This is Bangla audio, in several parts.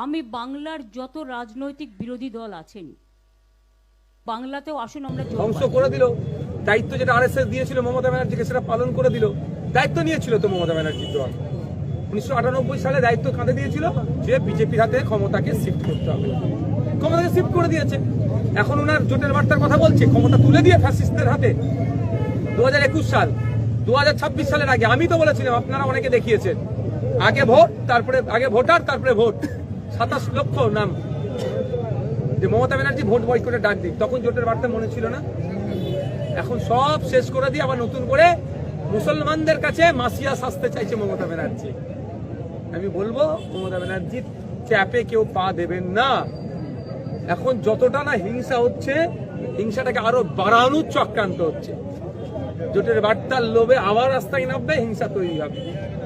আমি বাংলার যত রাজনৈতিক বিরোধী দল আছেন বাংলাতেও আসুন আমরা ধ্বংস করে দিল। দায়িত্ব যেটা আরএসএস দিয়েছিল মমতা ব্যানার্জিকে সেটা পালন করে দিল। দায়িত্ব নিয়েছিল তো মমতা ব্যানার্জির দল 1998 সালে দায়িত্ব কাঁধে দিয়েছিল যে বিজেপির হাতে ক্ষমতাকে শিফট করতে হবে। ক্ষমতাকে শিফট করে দিয়েছে। এখন ওনার জোটের বার্তার কথা বলছে ক্ষমতা তুলে দিয়ে ফ্যাসিস্টদের হাতে। 2021 সাল 2026 সালের আগে আমি তো বলেছিলাম, আপনারা অনেকে দেখিয়েছেন, আগে ভোট তারপরে আগে ভোটার তারপরে ভোট। 27 লক্ষ নাম যে মমতা ব্যানার্জি ভোট বয়কটে ডাক দিক, তখন জোটের বার্তা মনে ছিল না? এখন সব শেষ করে দিয়ে আবার নতুন করে মুসলমানদের কাছে মাসিয়া সাজতে চাইছে মমতা ব্যানার্জি। আমি বলবো মমতা ব্যানার্জির চ্যাপে কেউ পা দেবেন না। এখন যতটা না হিংসা হচ্ছে, হিংসাটাকে আরো বাড়ানোর চক্রান্ত হচ্ছে। জোটের বার্তার লোভে আবার রাস্তায় নামবে, হিংসা তৈরি হবে।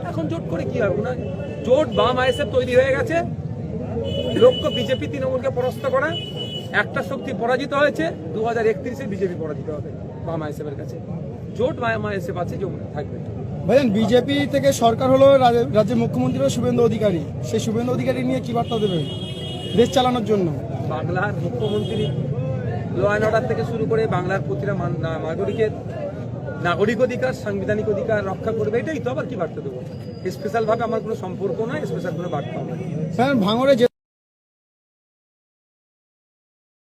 এখন জোট করে কি হবে না? জোট বাম আইএসএফ তৈরি হয়ে গেছে। লক্ষ্য বিজেপি তৃণমূলকে পরাস্ত করা। একটা শক্তি পরাজিত হয়েছে, 2031-এ বিজেপি পরাজিত হবে বাম আইএসএফ এর কাছে। জোট বাম আইএসএফ আছে, জমে থাকবে। ভাইজান, বিজেপি থেকে সরকার হলো, রাজ্যের মুখ্যমন্ত্রী হলো শুভেন্দু অধিকারী। সেই শুভেন্দু অধিকারী নিয়ে কি বার্তা দেবেন দেশ চালানোর জন্য? বাংলার মুখ্যমন্ত্রী ল অ্যান্ড অর্ডার থেকে শুরু করে বাংলার প্রতিটা নাগরিকের নাগরিক অধিকার, সাংবিধানিক অধিকার রক্ষা করবে, এটাই তো। আবার কি বার্তা দেবো? স্পেশাল ভাবে আমার কোনো সম্পর্ক নয়, স্পেশাল কোনো বার্তা নয়। স্যার, ভাঙড়ে যে